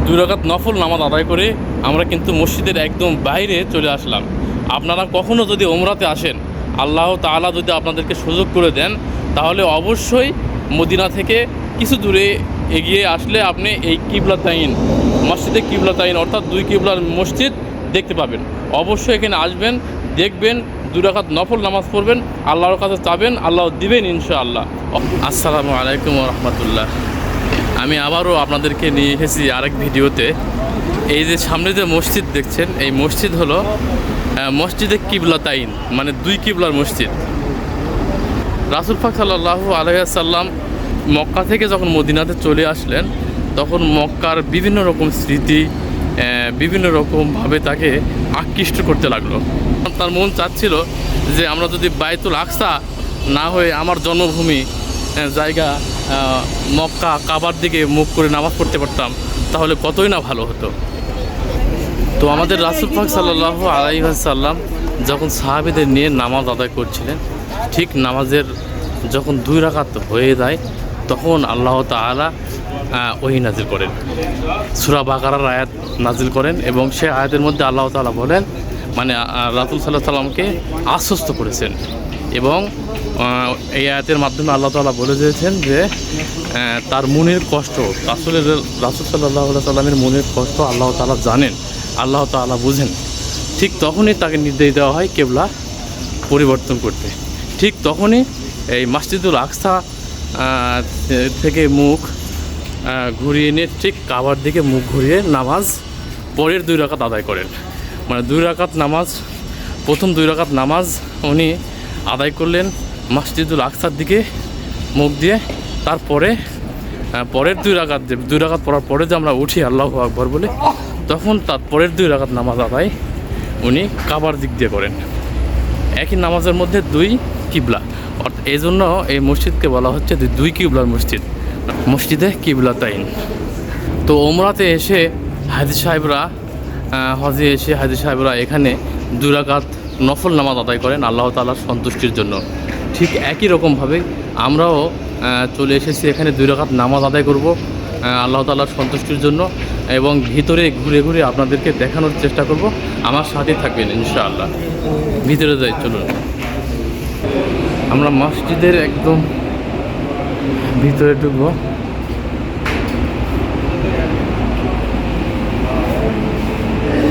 দুই রাকাত নফল নামাজ আদায় করে আমরা কিন্তু মসজিদের একদম বাইরে চলে আসলাম। আপনারা কখনও যদি ওমরাতে আসেন, আল্লাহ তাআলা যদি আপনাদেরকে সুযোগ করে দেন, তাহলে অবশ্যই মদিনা থেকে কিছু দূরে এগিয়ে আসলে আপনি এই কিবলাতাইন মসজিদে কিবলাতাইন অর্থাৎ দুই কিবলার মসজিদ দেখতে পাবেন। অবশ্যই এখানে আসবেন, দেখবেন, দুই রাকাত নফল নামাজ পড়বেন, আল্লাহর কাছে চাবেন, আল্লাহ দিবেন ইনশাআল্লাহ। আসসালামু আলাইকুম ওয়া রাহমাতুল্লাহ। আমি আবারও আপনাদেরকে নিয়ে এসেছি আরেক ভিডিওতে। এই যে সামনে যে মসজিদ দেখছেন, এই মসজিদ হলো মসজিদে কিবলাতাইন, মানে দুই কিবলার মসজিদ। রাসূল পাক সাল্লাল্লাহু আলাইহি ওয়াসাল্লাম মক্কা থেকে যখন মদিনাতে চলে আসলেন, তখন মক্কার বিভিন্ন রকম স্মৃতি বিভিন্ন রকমভাবে তাকে আকৃষ্ট করতে লাগলো। তার মন চাচ্ছিল যে আমরা যদি বাইতুল আকসা না হয়ে আমার জন্মভূমি জায়গা মক্কা কাবার দিকে মুখ করে নামাজ পড়তে পারতাম, তাহলে কতই না ভালো হতো। তো আমাদের রাসূল পাক সাল্লাল্লাহু আলাইহি ওয়াসাল্লাম যখন সাহাবীদের নিয়ে নামাজ আদায় করছিলেন, ঠিক নামাজের যখন দুই রাকাত হয়ে যায়, তখন আল্লাহ তাআলা ওহী নাজিল করেন, সূরা বাকারার আয়াত নাজিল করেন, এবং সে আয়াতের মধ্যে আল্লাহ তাআলা বলেন, মানে রাসূল সাল্লাল্লাহু আলাইহি সাল্লামকে আশ্বস্ত করেছেন, এবং এই আয়াতের মাধ্যমে আল্লাহ তাআলা বলে দিয়েছেন যে তার মনের কষ্ট, রাসূল সাল্লাল্লাহু আলাইহি সাল্লামের মনের কষ্ট আল্লাহ তাআলা জানেন, আল্লাহ তাআলা বুঝেন। ঠিক তখনই তাকে নির্দেশ দেওয়া হয় কেবলা পরিবর্তন করতে। ঠিক তখনই এই মসজিদুল আকসা থেকে মুখ ঘুরিয়ে নিয়ে ঠিক কাবার দিকে মুখ ঘুরিয়ে নামাজ পরের দুই রাকাত আদায় করেন। মানে দুই রাকাত নামাজ, প্রথম দুই রাকাত নামাজ উনি আদায় করলেন মসজিদুল আকসার দিকে মুখ দিয়ে। তারপরে পরের দুই রাকাত পড়ার পরে যে আমরা উঠি আল্লাহু আকবার বলে, তখন তার পরের দুই রাকাত নামাজ আদায় উনি কাবার দিক দিয়ে করেন। একই নামাজের মধ্যে দুই কিবলা, অর্থাৎ এই জন্য এই মসজিদকে বলা হচ্ছে দুই কিবলার মসজিদ, মসজিদে কিবলাতাইন। তো ওমরাতে এসে হাজী সাহেবরা হজে এসে হাজী সাহেবরা এখানে দুই রাকাত নফল নামাজ আদায় করেন আল্লাহ তাআলার সন্তুষ্টির জন্য। ঠিক একই রকমভাবে আমরাও চলে এসেছি এখানে দুই রাকাত নামাজ আদায় করব আল্লাহ তাআলার সন্তুষ্টির জন্য, এবং ভিতরে ঘুরে ঘুরে আপনাদেরকে দেখানোর চেষ্টা করব। আমার সাথে থাকবেন ইনশাআল্লাহ। ভিতরে যাই, চলুন। আমরা মসজিদের একদম ভিতরে ঢুকবো।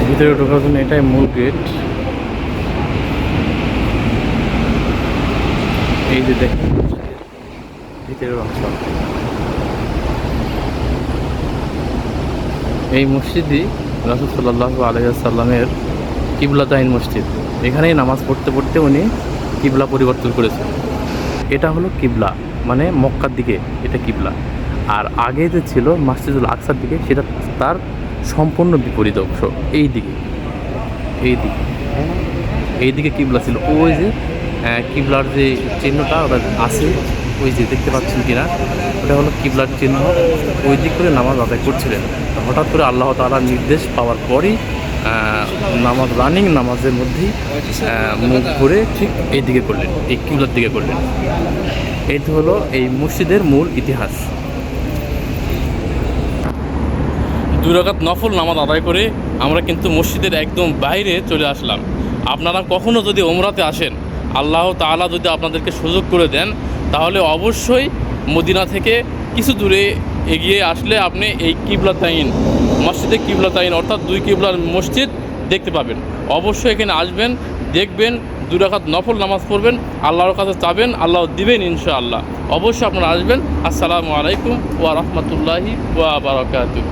ভিতরে ঢোকার জন্য এটাই মূল গেট। এই যে দেখেন ভিতরের অংশ। এই মসজিদই রাসূল সাল্লাল্লাহু আলাইহি ওয়াসাল্লামের কিবলাতাইন মসজিদ। এখানেই নামাজ পড়তে পড়তে উনি কিবলা পরিবর্তন করেছেন। এটা হলো কিবলা, মানে মক্কার দিকে এটা কিবলা। আর আগে যে ছিল মসজিদুল আকসার দিকে, সেটা তার সম্পূর্ণ বিপরীত অংশ। এই দিকে কিবলা ছিল। ওই যে কিবলার যে চিহ্নটা ওটা আছে, ওই যে দেখতে পাচ্ছেন কিনা, ওটা হলো কিবলার চিহ্ন। ওই দিক করে নামাজ আদায় করছিলেন। হঠাৎ করে আল্লাহ তাআলার নির্দেশ পাওয়ার পরই রানিং নামাজের মধ্যেই মুখ ঘুরে ঠিক এই দিকে করলেন, এই কিবলার দিকে করলেন। এই তো হলো এই মসজিদের মূল ইতিহাস। দুই রাকাত নফল নামাজ আদায় করে আমরা কিন্তু মসজিদের একদম বাইরে চলে আসলাম। আপনারা কখনও যদি ওমরাতে আসেন, আল্লাহ তাআলা যদি আপনাদেরকে সুযোগ করে দেন, তাহলে অবশ্যই মদিনা থেকে কিছু দূরে এগিয়ে আসলে আপনি এই কিবলাতাইন মসজিদে কিবলাতাইন অর্থাৎ দুই কিবলার মসজিদ দেখতে পাবেন। অবশ্যই এখানে আসবেন, দেখবেন, দুই রাকাত নফল নামাজ পড়বেন, আল্লাহর কাছে চাবেন, আল্লাহ দিবেন ইনশাআল্লাহ। অবশ্যই আপনারা আসবেন। আসসালামু আলাইকুম ওয়া রাহমাতুল্লাহি ওয়া বারাকাতুহু।